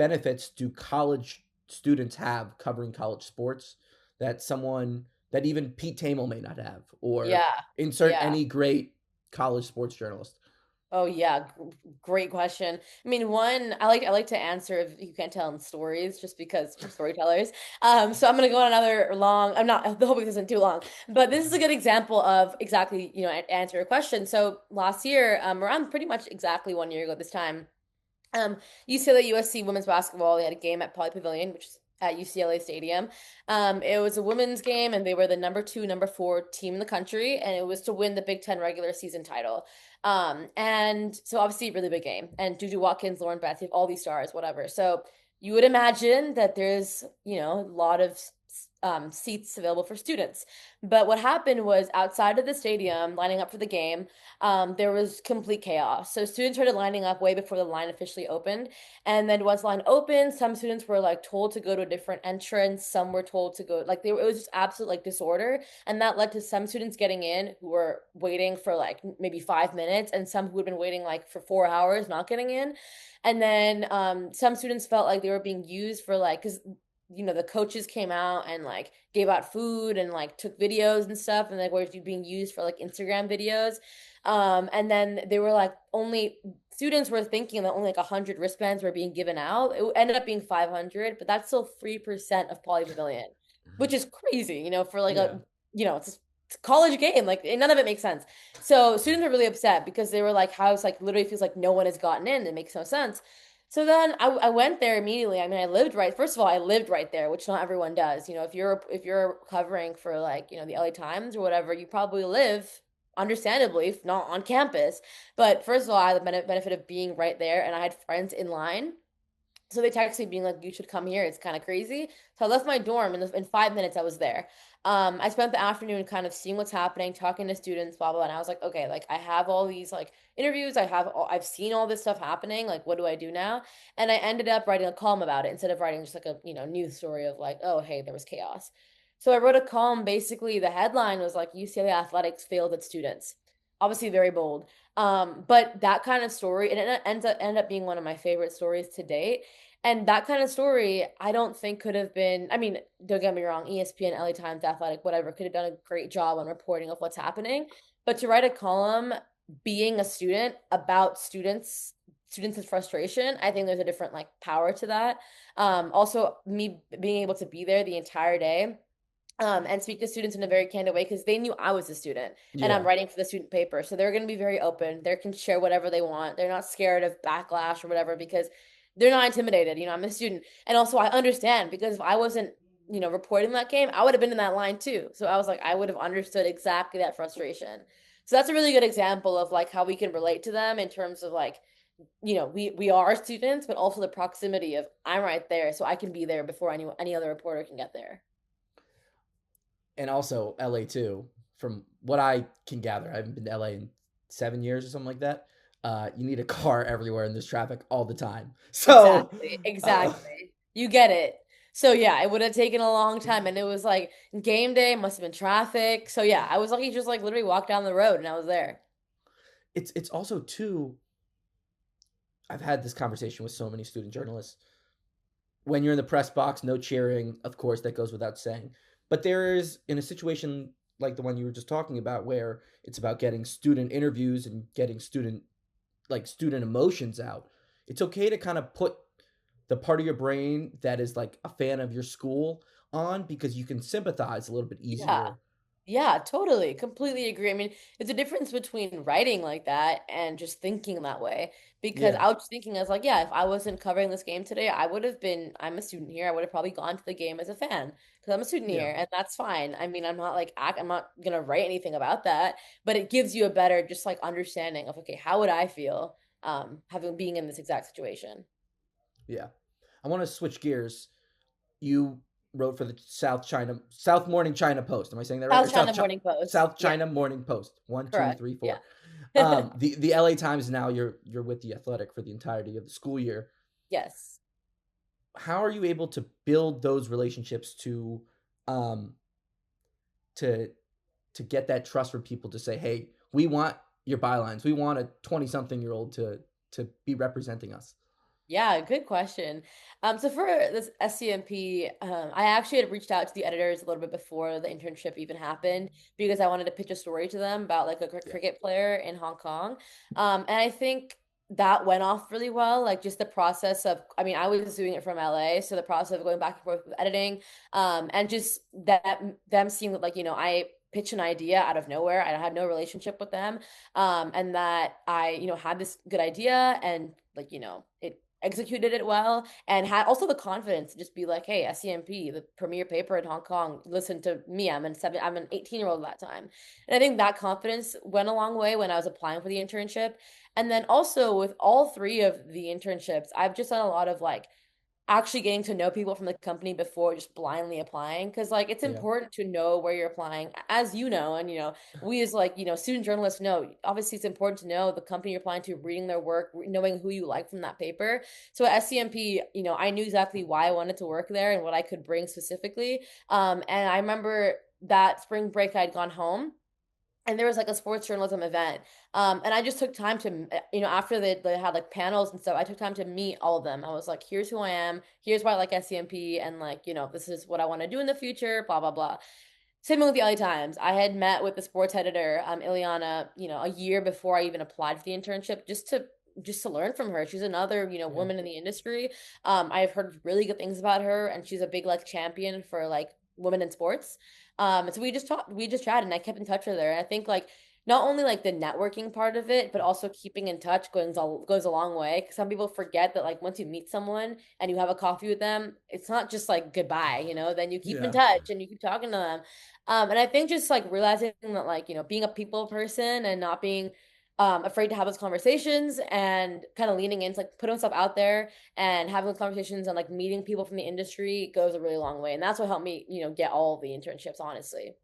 benefits do college students have covering college sports that someone that even Pete Thamel may not have, or Yeah. insert Yeah. any great college sports journalist? Oh yeah, great question. I mean, one I like to answer if you can't tell in stories, just because we're storytellers. So I'm gonna go on another long. I'm not. The hope this isn't too long, but this is a good example of exactly answer your question. So last year, around pretty much exactly 1 year ago this time, UCLA USC women's basketball, they had a game at Poly Pavilion, which is at UCLA Stadium. It was a women's game, and they were the number two, number four team in the country, and it was to win the Big Ten regular season title. And so obviously, really big game. And Juju Watkins, Lauren Betts, all these stars, whatever. So you would imagine that there's, a lot of seats available for students. But what happened was outside of the stadium, lining up for the game, there was complete chaos. So students started lining up way before the line officially opened. And then once the line opened, some students were like told to go to a different entrance. Some were told to go like it was just absolute like disorder. And that led to some students getting in who were waiting for like maybe 5 minutes, and some who had been waiting like for 4 hours not getting in. And then some students felt like they were being used for like, because the coaches came out and like gave out food and like took videos and stuff, and like were being used for like Instagram videos. And then they were like, only students were thinking that only like 100 wristbands were being given out. It ended up being 500, but that's still 3% of Poly Pavilion, which is crazy, for like Yeah. it's a college game. Like none of it makes sense. So students were really upset because they were like, how it's like literally feels like no one has gotten in. It makes no sense. So then I went there immediately. I mean, first of all, I lived right there, which not everyone does. If you're covering for like, the LA Times or whatever, you probably live, understandably, if not on campus. But first of all, I had the benefit of being right there, and I had friends in line. So they texted me being like, you should come here. It's kind of crazy. So I left my dorm, and in 5 minutes I was there. I spent the afternoon kind of seeing what's happening, talking to students, blah, blah. And I was like, okay, like I have all these like interviews. I've seen all this stuff happening. Like, what do I do now? And I ended up writing a column about it instead of writing just like a, news story of like, oh, hey, there was chaos. So I wrote a column. Basically, the headline was like UCLA athletics failed its students. Obviously very bold. But that kind of story, and it ended up being one of my favorite stories to date. And that kind of story, I don't think could have been, I mean, don't get me wrong, ESPN, LA Times, Athletic, whatever, could have done a great job on reporting of what's happening. But to write a column being a student about students' frustration, I think there's a different like power to that. Also me being able to be there the entire day, and speak to students in a very candid way, because they knew I was a student and I'm Yeah. writing for the student paper. So they're going to be very open. They can share whatever they want. They're not scared of backlash or whatever, because they're not intimidated. I'm a student. And also I understand, because if I wasn't, reporting that game, I would have been in that line too. So I was like, I would have understood exactly that frustration. So that's a really good example of like how we can relate to them in terms of like, we are students, but also the proximity of I'm right there, so I can be there before any other reporter can get there. And also LA too. From what I can gather, I haven't been to LA in 7 years or something like that. You need a car everywhere in this traffic all the time. So, Exactly, uh, exactly. You get it. So yeah, it would have taken a long time, and it was like game day, must have been traffic. So yeah, I was lucky, just like literally walk down the road and I was there. it's also too. I've had this conversation with so many student journalists. When you're in the press box, no cheering, of course, that goes without saying. But there is, in a situation like the one you were just talking about, where it's about getting student interviews and getting student emotions out. It's okay to kind of put the part of your brain that is like a fan of your school on, because you can sympathize a little bit Yeah. easier. Yeah, totally. Completely agree. I mean, it's a difference between writing like that and just thinking that way. Because Yeah. I was just thinking, as like, yeah, if I wasn't covering this game today, I'm a student here. I would have probably gone to the game as a fan because I'm a student Yeah. here, and that's fine. I mean, I'm not gonna write anything about that, but it gives you a better just like understanding of, okay, how would I feel having being in this exact situation. Yeah. I want to switch gears. You wrote for the South Morning China Post. Am I saying that right? Or South China Morning Post. South Yeah, China Morning Post. One, two, correct. three, Yeah. four. The LA Times, now you're with the Athletic for the entirety of the school year. Yes. How are you able to build those relationships um to to get that trust from people to say, hey, we want your bylines. We want a 20 something year old to be representing us. Yeah, good question. So for this SCMP, I actually had reached out to the editors a little bit before the internship even happened because I wanted to pitch a story to them about like a Yeah. cricket player in Hong Kong. And I think that went off really well. Like just the process of, I mean, I was doing it from LA, so the process of going back and forth with editing, and just that them seeing that like, I pitched an idea out of nowhere. I had no relationship with them. And that I, had this good idea and like, it executed it well and had also the confidence to just be like, hey, SCMP, the premier paper in Hong Kong, listen to me. I'm an 18-year-old at that time. And I think that confidence went a long way when I was applying for the internship. And then also with all three of the internships, I've just done a lot of like actually getting to know people from the company before just blindly applying because like it's Yeah. important to know where you're applying as you know and we as like student journalists know obviously it's important to know the company you're applying to, reading their work, knowing who you like from that paper. So at SCMP, I knew exactly why I wanted to work there and what I could bring specifically. And I remember that spring break I'd gone home and there was like a sports journalism event. And I just took time to, after they had like panels and stuff, I took time to meet all of them. I was like, here's who I am, here's why I like SCMP, and like, this is what I want to do in the future, blah, blah, blah. Same thing with the LA Times. I had met with the sports editor, Ileana, a year before I even applied for the internship, just to learn from her. She's another, Yeah. woman in the industry. I've heard really good things about her, and she's a big like champion for like women in sports. And so we just chatted, and I kept in touch with her. And I think like not only like the networking part of it, but also keeping in touch goes a long way. Because some people forget that like once you meet someone and you have a coffee with them, it's not just like goodbye, then you keep in Yeah. touch and you keep talking to them. And I think just like realizing that like, being a people person and not being afraid to have those conversations and kind of leaning into like putting myself out there and having those conversations and like meeting people from the industry goes a really long way. And that's what helped me, get all of the internships, honestly.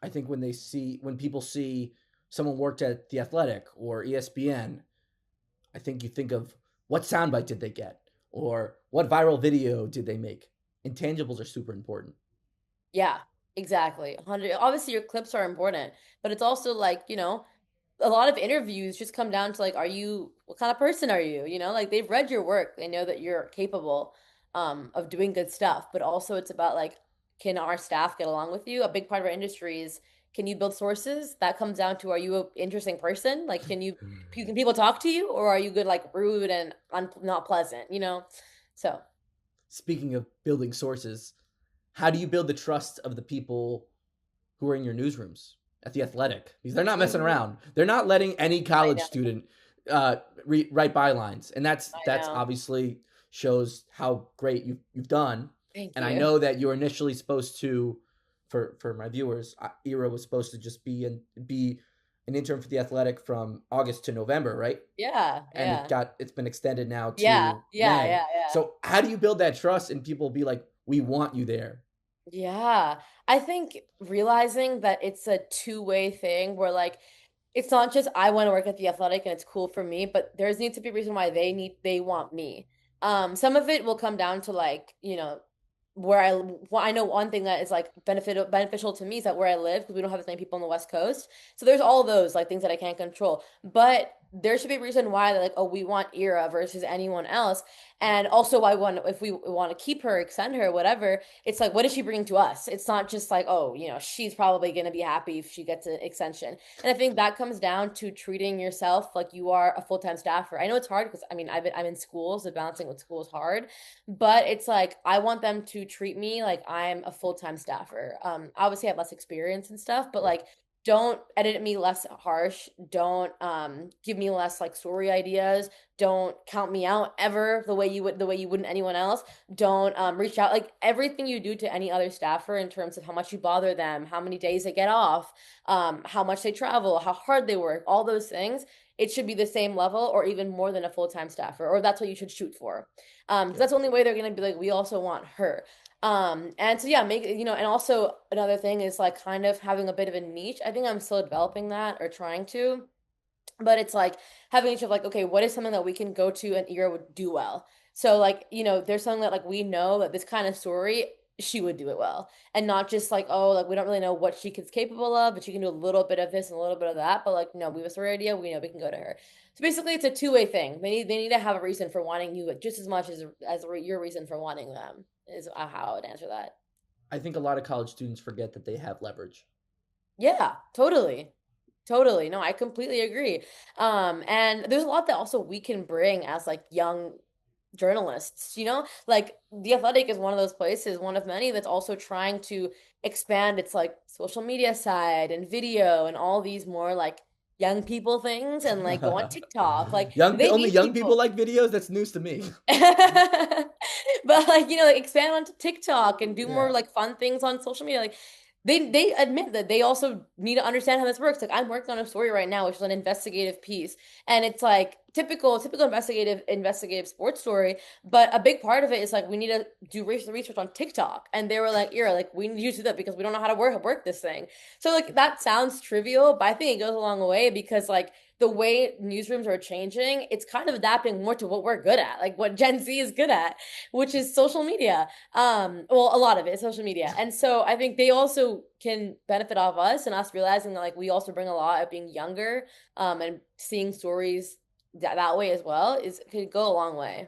I think when people see someone worked at The Athletic or ESPN, I think you think of what soundbite did they get or what viral video did they make. Intangibles are super important. Yeah, exactly. 100. Obviously, your clips are important, but it's also like, a lot of interviews just come down to like, what kind of person are you? Like they've read your work. They know that you're capable of doing good stuff, but also it's about like, can our staff get along with you? A big part of our industry is can you build sources? That comes down to are you an interesting person? Like, can people talk to you or are you good, like rude and not pleasant, So Speaking of building sources, how do you build the trust of the people who are in your newsrooms at The Athletic? Because they're not messing Mhm. around. They're not letting any I college know. student write bylines, and I that's know. obviously shows how great you've done. Thank And I you. know that you were initially supposed to, for my viewers, Ira was supposed to just be an intern for The Athletic from August to November, right? Yeah, And yeah. it's been extended now Yeah, to yeah, May. yeah, yeah. So how do you build that trust and people be like, we want you there? Yeah. I think realizing that it's a two-way thing where like it's not just I want to work at the athletic and it's cool for me, but there's needs to be a reason why they want me. Some of it will come down to like, where well, I know one thing that is like beneficial to me is that where I live, because we don't have as many people on the West Coast. So there's all those like things that I can't control. But there should be a reason why they're like, oh, we want Ira versus anyone else. And also I want if we want to keep her, extend her, whatever, it's like, what is she bringing to us? It's not just like, oh, she's probably gonna be happy if she gets an extension. And I think that comes down to treating yourself like you are a full-time staffer. I know it's hard because I mean I'm in school, so balancing with school is hard, but it's like I want them to treat me like I'm a full-time staffer. Obviously I have less experience and stuff, but Yeah. like don't edit me less harsh. Don't give me less like story ideas. Don't count me out ever the way you wouldn't anyone else. Don't reach out like everything you do to any other staffer in terms of how much you bother them, how many days they get off, how much they travel, how hard they work, all those things. It should be the same level or even more than a full-time staffer, or that's what you should shoot for. 'Cause Yeah. that's the only way they're gonna be like, we also want her. And so yeah, and also another thing is like kind of having a bit of a niche. I think I'm still developing that or trying to, but it's like having each of like, okay, what is something that we can go to and Ira would do well? So like, there's something that like we know that this kind of story she would do it well. And not just like, oh, like we don't really know what she is capable of, but she can do a little bit of this and a little bit of that. But like, no, we have a story idea, we know we can go to her. So basically it's a two-way thing. They need to have a reason for wanting you just as much as your reason for wanting them is how I would answer that. I think a lot of college students forget that they have leverage. Yeah, totally. Totally. No, I completely agree. And there's a lot that also we can bring as like young journalists, like The Athletic is one of those places, one of many that's also trying to expand its like social media side and video and all these more like young people things and like go on TikTok. Like they Only need young people people. like videos? That's news to me. But like, like expand onto TikTok and do more Yeah. like fun things on social media. Like they admit that they also need to understand how this works. Like I'm working on a story right now, which is an investigative piece, and it's like typical investigative sports story. But a big part of it is like we need to do research on TikTok, and they were like, "Ira, like we need you to do that because we don't know how to work this thing." So like that sounds trivial, but I think it goes a long way because like the way newsrooms are changing, it's kind of adapting more to what we're good at, like what Gen Z is good at, which is social media. Well, a lot of it is social media. And so I think they also can benefit off us and us realizing that like we also bring a lot of being younger, and seeing stories that way as well is could go a long way.